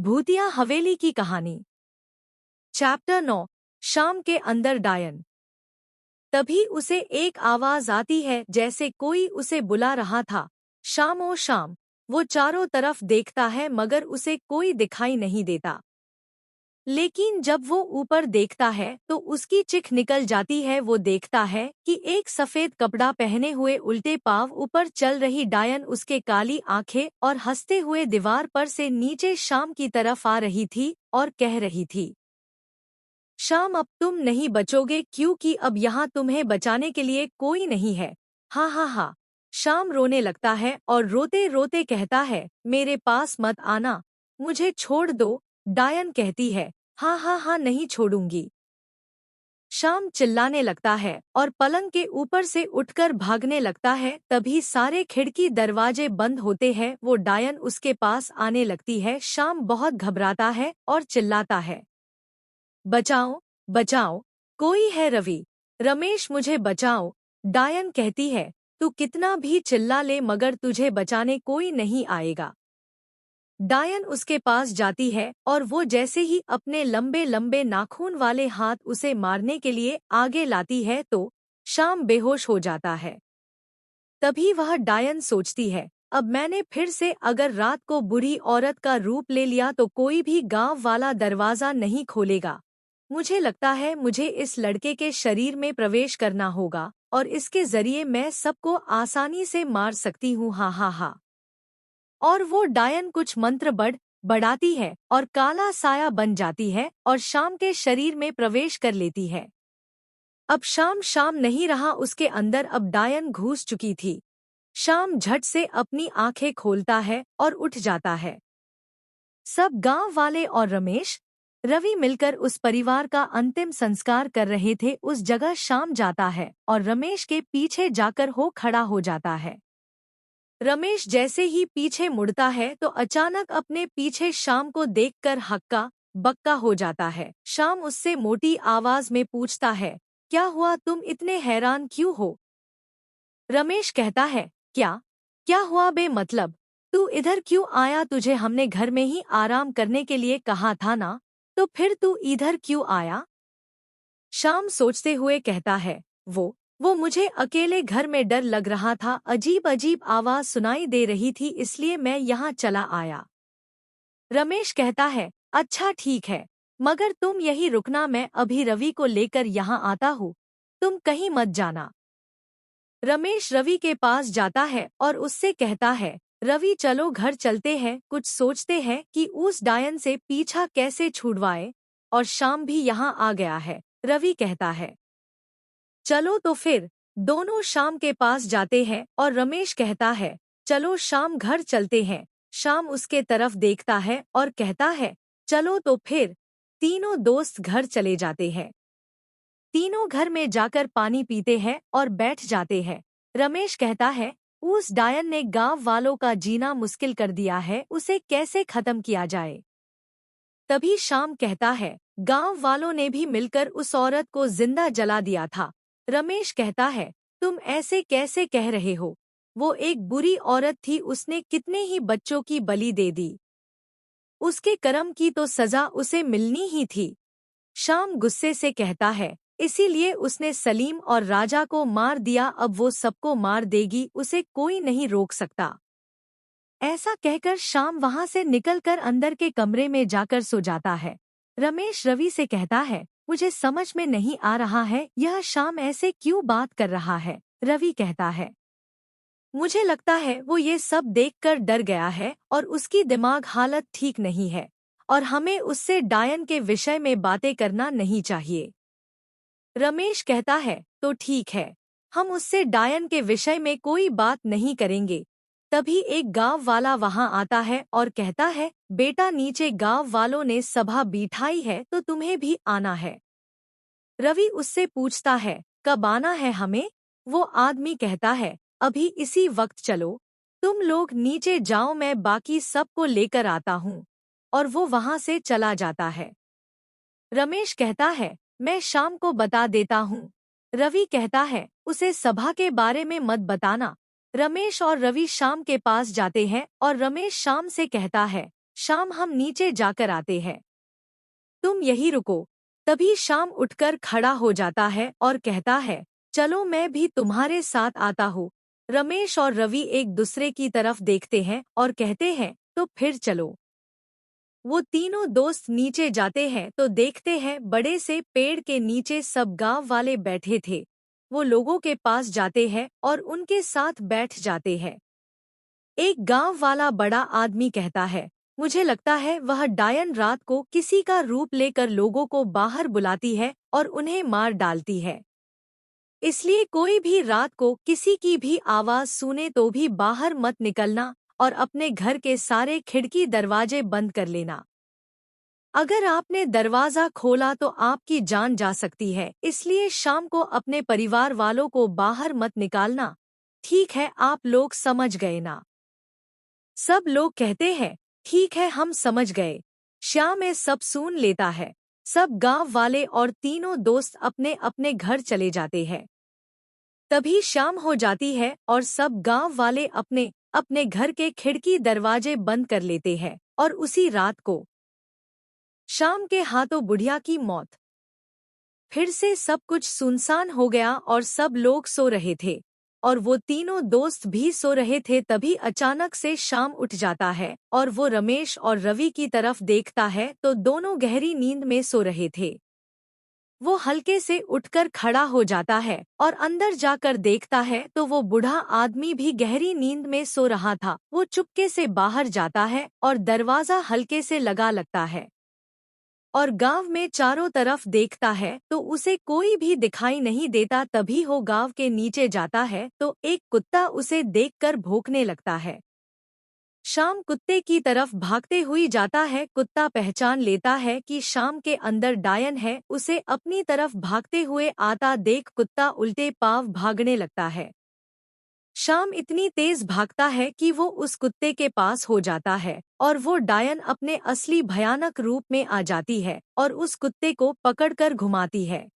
भूतिया हवेली की कहानी। चैप्टर 9। शाम के अंदर डायन। तभी उसे एक आवाज आती है जैसे कोई उसे बुला रहा था। शाम ओ शाम। वो चारों तरफ देखता है मगर उसे कोई दिखाई नहीं देता। लेकिन जब वो ऊपर देखता है तो उसकी चिख निकल जाती है। वो देखता है कि एक सफेद कपड़ा पहने हुए उल्टे पांव ऊपर चल रही डायन उसके काली आंखें और हंसते हुए दीवार पर से नीचे शाम की तरफ आ रही थी और कह रही थी, शाम अब तुम नहीं बचोगे क्योंकि अब यहाँ तुम्हें बचाने के लिए कोई नहीं है। हा हा हा। शाम रोने लगता है और रोते रोते कहता है, मेरे पास मत आना, मुझे छोड़ दो। डायन कहती है, हाँ हाँ हाँ नहीं छोड़ूंगी। शाम चिल्लाने लगता है और पलंग के ऊपर से उठकर भागने लगता है। तभी सारे खिड़की दरवाजे बंद होते हैं। वो डायन उसके पास आने लगती है। शाम बहुत घबराता है और चिल्लाता है, बचाओ बचाओ, कोई है रवि, रमेश मुझे बचाओ। डायन कहती है, तू कितना भी चिल्ला ले मगर तुझे बचाने कोई नहीं आएगा। डायन उसके पास जाती है और वो जैसे ही अपने लंबे लंबे नाखून वाले हाथ उसे मारने के लिए आगे लाती है तो शाम बेहोश हो जाता है। तभी वह डायन सोचती है, अब मैंने फिर से अगर रात को बुरी औरत का रूप ले लिया तो कोई भी गांव वाला दरवाजा नहीं खोलेगा। मुझे लगता है मुझे इस लड़के के शरीर में प्रवेश करना होगा और इसके जरिए मैं सबको आसानी से मार सकती हूँ। हा हा हा। और वो डायन कुछ मंत्र बढ़ाती है और काला साया बन जाती है और शाम के शरीर में प्रवेश कर लेती है। अब शाम शाम नहीं रहा उसके अंदर, अब डायन घुस चुकी थी। शाम झट से अपनी आंखें खोलता है और उठ जाता है। सब गांव वाले और रमेश रवि मिलकर उस परिवार का अंतिम संस्कार कर रहे थे। उस जगह शाम जाता है और रमेश के पीछे जाकर हो खड़ा हो जाता है। रमेश जैसे ही पीछे मुड़ता है तो अचानक अपने पीछे शाम को देखकर हक्का बक्का हो जाता है। शाम उससे मोटी आवाज में पूछता है, क्या हुआ, तुम इतने हैरान क्यों हो? रमेश कहता है, क्या क्या हुआ बे, मतलब तू इधर क्यों आया? तुझे हमने घर में ही आराम करने के लिए कहा था ना, तो फिर तू इधर क्यों आया? शाम सोचते हुए कहता है, वो मुझे अकेले घर में डर लग रहा था, अजीब अजीब आवाज सुनाई दे रही थी, इसलिए मैं यहाँ चला आया। रमेश कहता है, अच्छा ठीक है, मगर तुम यही रुकना, मैं अभी रवि को लेकर यहाँ आता हूँ, तुम कहीं मत जाना। रमेश रवि के पास जाता है और उससे कहता है, रवि चलो घर चलते हैं, कुछ सोचते हैं कि उस डायन से पीछा कैसे छुड़वाए। और शाम भी यहाँ आ गया है, रवि कहता है, चलो तो फिर। दोनों शाम के पास जाते हैं और रमेश कहता है, चलो शाम घर चलते हैं। शाम उसके तरफ देखता है और कहता है, चलो तो फिर। तीनों दोस्त घर चले जाते हैं। तीनों घर में जाकर पानी पीते हैं और बैठ जाते हैं। रमेश कहता है, उस डायन ने गांव वालों का जीना मुश्किल कर दिया है, उसे कैसे खत्म किया जाए? तभी शाम कहता है, गांव वालों ने भी मिलकर उस औरत को जिंदा जला दिया था। रमेश कहता है, तुम ऐसे कैसे कह रहे हो? वो एक बुरी औरत थी, उसने कितने ही बच्चों की बलि दे दी। उसके कर्म की तो सजा उसे मिलनी ही थी। शाम गुस्से से कहता है, इसीलिए उसने सलीम और राजा को मार दिया, अब वो सबको मार देगी, उसे कोई नहीं रोक सकता। ऐसा कहकर शाम वहां से निकलकर अंदर के कमरे में जाकर सो जाता है। रमेश रवि से कहता है, मुझे समझ में नहीं आ रहा है यह शाम ऐसे क्यों बात कर रहा है। रवि कहता है, मुझे लगता है वो ये सब देखकर डर गया है और उसकी दिमाग हालत ठीक नहीं है और हमें उससे डायन के विषय में बातें करना नहीं चाहिए। रमेश कहता है, तो ठीक है, हम उससे डायन के विषय में कोई बात नहीं करेंगे। तभी एक गांव वाला वहां आता है और कहता है, बेटा नीचे गांव वालों ने सभा बिठाई है तो तुम्हें भी आना है। रवि उससे पूछता है, कब आना है हमें? वो आदमी कहता है, अभी इसी वक्त चलो, तुम लोग नीचे जाओ, मैं बाकी सबको लेकर आता हूँ। और वो वहां से चला जाता है। रमेश कहता है, मैं शाम को बता देता हूँ। रवि कहता है, उसे सभा के बारे में मत बताना। रमेश और रवि शाम के पास जाते हैं और रमेश शाम से कहता है, शाम हम नीचे जाकर आते हैं, तुम यही रुको। तभी शाम उठकर खड़ा हो जाता है और कहता है, चलो मैं भी तुम्हारे साथ आता हूँ। रमेश और रवि एक दूसरे की तरफ देखते हैं और कहते हैं, तो फिर चलो। वो तीनों दोस्त नीचे जाते हैं तो देखते हैं बड़े से पेड़ के नीचे सब गांव वाले बैठे थे। वो लोगों के पास जाते हैं और उनके साथ बैठ जाते हैं। एक गांव वाला बड़ा आदमी कहता है, मुझे लगता है वह डायन रात को किसी का रूप लेकर लोगों को बाहर बुलाती है और उन्हें मार डालती है। इसलिए कोई भी रात को किसी की भी आवाज सुने तो भी बाहर मत निकलना और अपने घर के सारे खिड़की दरवाजे बंद कर लेना। अगर आपने दरवाजा खोला तो आपकी जान जा सकती है, इसलिए शाम को अपने परिवार वालों को बाहर मत निकालना। ठीक है, आप लोग समझ गए ना? सब लोग कहते हैं, ठीक है हम समझ गए। श्याम ये सब सुन लेता है। सब गांव वाले और तीनों दोस्त अपने अपने घर चले जाते हैं। तभी शाम हो जाती है और सब गांव वाले अपने अपने घर के खिड़की दरवाजे बंद कर लेते हैं और उसी रात को शाम के हाथों बुढ़िया की मौत। फिर से सब कुछ सुनसान हो गया और सब लोग सो रहे थे और वो तीनों दोस्त भी सो रहे थे। तभी अचानक से शाम उठ जाता है और वो रमेश और रवि की तरफ देखता है तो दोनों गहरी नींद में सो रहे थे। वो हल्के से उठकर खड़ा हो जाता है और अंदर जाकर देखता है तो वो बूढ़ा आदमी भी गहरी नींद में सो रहा था। वो चुपके से बाहर जाता है और दरवाजा हल्के से लगा लगता है और गांव में चारों तरफ देखता है तो उसे कोई भी दिखाई नहीं देता। तभी वो गांव के नीचे जाता है तो एक कुत्ता उसे देखकर भौंकने लगता है। शाम कुत्ते की तरफ भागते हुई जाता है। कुत्ता पहचान लेता है कि शाम के अंदर डायन है। उसे अपनी तरफ भागते हुए आता देख कुत्ता उल्टे पांव भागने लगता है। शाम इतनी तेज भागता है कि वो उस कुत्ते के पास हो जाता है और वो डायन अपने असली भयानक रूप में आ जाती है और उस कुत्ते को पकड़कर घुमाती है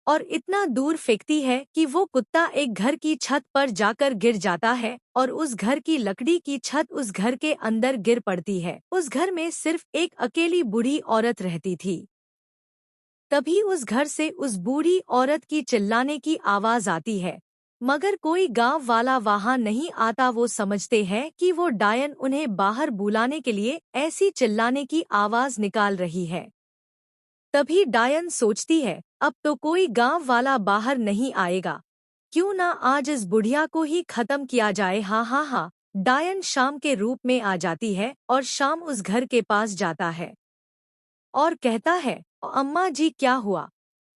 और इतना दूर फेंकती है कि वो कुत्ता एक घर की छत पर जाकर गिर जाता है और उस घर की लकड़ी की छत उस घर के अंदर गिर पड़ती है। उस घर में सिर्फ एक अकेली बूढ़ी औरत रहती थी। तभी उस घर से उस बूढ़ी औरत की चिल्लाने की आवाज आती है, मगर कोई गांव वाला वहां नहीं आता। वो समझते हैं कि वो डायन उन्हें बाहर बुलाने के लिए ऐसी चिल्लाने की आवाज निकाल रही है। तभी डायन सोचती है, अब तो कोई गांव वाला बाहर नहीं आएगा, क्यों ना आज इस बुढ़िया को ही खत्म किया जाए। हाँ हाँ हाँ। डायन शाम के रूप में आ जाती है और शाम उस घर के पास जाता है और कहता है, अम्मा जी क्या हुआ,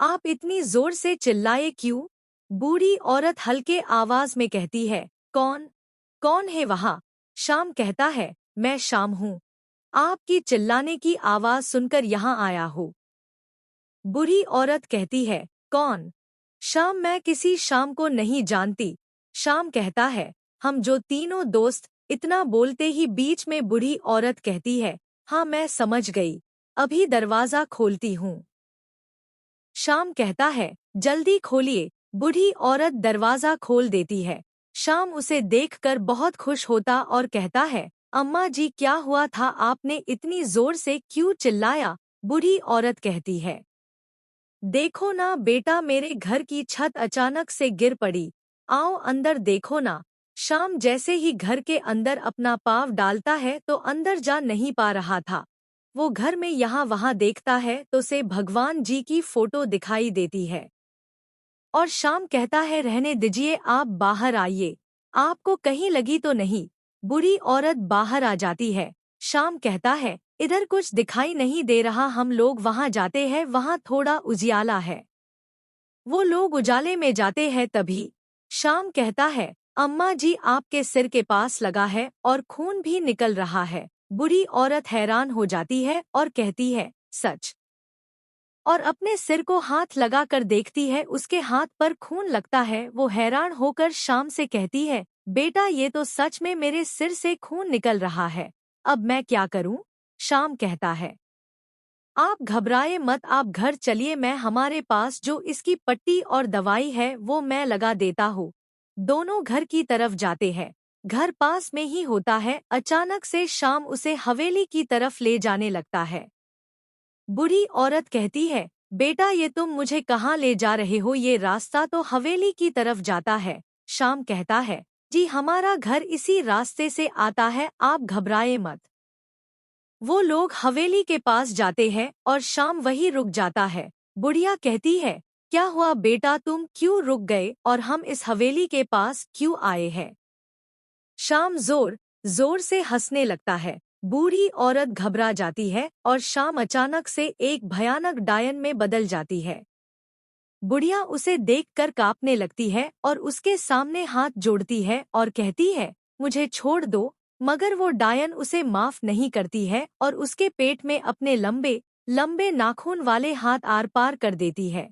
आप इतनी जोर से चिल्लाए क्यों? बूढ़ी औरत हल्के आवाज में कहती है, कौन कौन है वहाँ? शाम कहता है, मैं शाम हूँ, आपकी चिल्लाने की आवाज सुनकर यहाँ आया हूँ। बूढ़ी औरत कहती है, कौन? शाम, मैं किसी शाम को नहीं जानती। शाम कहता है, हम जो तीनों दोस्त। इतना बोलते ही बीच में बूढ़ी औरत कहती है, हाँ मैं समझ गई, अभी दरवाजा खोलती हूँ। शाम कहता है, जल्दी खोलिए। बूढ़ी औरत दरवाजा खोल देती है। शाम उसे देखकर बहुत खुश होता और कहता है, अम्मा जी क्या हुआ था, आपने इतनी जोर से क्यों चिल्लाया? बूढ़ी औरत कहती है, देखो ना बेटा, मेरे घर की छत अचानक से गिर पड़ी, आओ अंदर देखो ना। शाम जैसे ही घर के अंदर अपना पाँव डालता है तो अंदर जा नहीं पा रहा था। वो घर में यहाँ वहाँ देखता है तो से भगवान जी की फोटो दिखाई देती है और शाम कहता है, रहने दीजिए, आप बाहर आइए, आपको कहीं लगी तो नहीं? बुरी औरत बाहर आ जाती है। शाम कहता है, इधर कुछ दिखाई नहीं दे रहा, हम लोग वहां जाते हैं, वहां थोड़ा उजियाला है। वो लोग उजाले में जाते हैं। तभी शाम कहता है, अम्मा जी आपके सिर के पास लगा है और खून भी निकल रहा है। बुरी औरत हैरान हो जाती है और कहती है, सच? और अपने सिर को हाथ लगाकर देखती है, उसके हाथ पर खून लगता है। वो हैरान होकर शाम से कहती है, बेटा ये तो सच में मेरे सिर से खून निकल रहा है, अब मैं क्या करूं? शाम कहता है, आप घबराए मत, आप घर चलिए, मैं हमारे पास जो इसकी पट्टी और दवाई है वो मैं लगा देता हूँ। दोनों घर की तरफ जाते हैं। घर पास में ही होता है। अचानक से शाम उसे हवेली की तरफ ले जाने लगता है। बूढ़ी औरत कहती है, बेटा ये तुम मुझे कहाँ ले जा रहे हो? ये रास्ता तो हवेली की तरफ जाता है। शाम कहता है, जी हमारा घर इसी रास्ते से आता है, आप घबराए मत। वो लोग हवेली के पास जाते हैं और शाम वहीं रुक जाता है। बुढ़िया कहती है, क्या हुआ बेटा, तुम क्यों रुक गए और हम इस हवेली के पास क्यों आए हैं? शाम जोर जोर से हंसने लगता है। बूढ़ी औरत घबरा जाती है और शाम अचानक से एक भयानक डायन में बदल जाती है। बुढ़िया उसे देखकर कांपने लगती है और उसके सामने हाथ जोड़ती है और कहती है, मुझे छोड़ दो। मगर वो डायन उसे माफ नहीं करती है और उसके पेट में अपने लंबे लंबे नाखून वाले हाथ आर पार कर देती है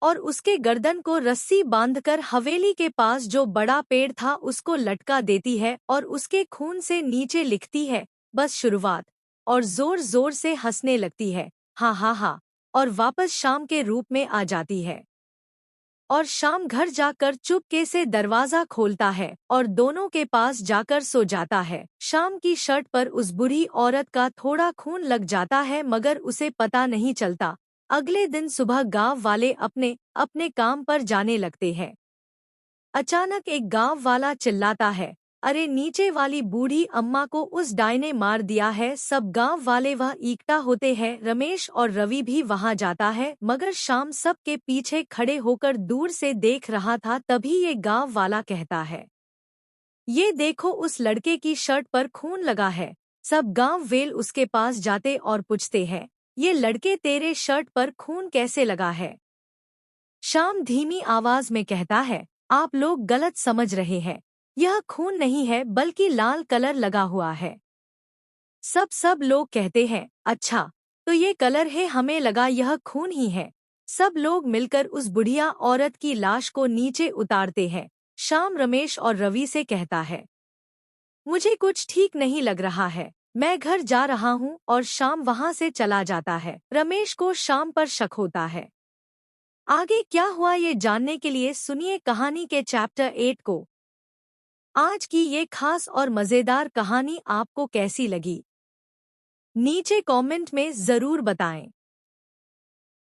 और उसके गर्दन को रस्सी बांधकर हवेली के पास जो बड़ा पेड़ था उसको लटका देती है और उसके खून से नीचे लिखती है, बस शुरुआत। और जोर जोर से हंसने लगती है, हा हा हा, और वापस शाम के रूप में आ जाती है। और शाम घर जाकर चुपके से दरवाजा खोलता है और दोनों के पास जाकर सो जाता है। शाम की शर्ट पर उस बूढ़ी औरत का थोड़ा खून लग जाता है मगर उसे पता नहीं चलता। अगले दिन सुबह गांव वाले अपने अपने काम पर जाने लगते हैं। अचानक एक गांव वाला चिल्लाता है, अरे नीचे वाली बूढ़ी अम्मा को उस डाय ने मार दिया है। सब गांव वाले वह इकट्ठा होते हैं। रमेश और रवि भी वहां जाता है मगर शाम सब के पीछे खड़े होकर दूर से देख रहा था। तभी ये गांव वाला कहता है, ये देखो उस लड़के की शर्ट पर खून लगा है। सब गांव वेल उसके पास जाते और पूछते हैं, ये लड़के तेरे शर्ट पर खून कैसे लगा है? शाम धीमी आवाज में कहता है, आप लोग गलत समझ रहे हैं, यह खून नहीं है बल्कि लाल कलर लगा हुआ है। सब लोग कहते हैं, अच्छा तो ये कलर है, हमें लगा यह खून ही है। सब लोग मिलकर उस बुढ़िया औरत की लाश को नीचे उतारते हैं। शाम रमेश और रवि से कहता है, मुझे कुछ ठीक नहीं लग रहा है, मैं घर जा रहा हूँ। और शाम वहाँ से चला जाता है। रमेश को शाम पर शक होता है। आगे क्या हुआ ये जानने के लिए सुनिए कहानी के चैप्टर 8 को। आज की ये खास और मज़ेदार कहानी आपको कैसी लगी? नीचे कमेंट में ज़रूर बताएं।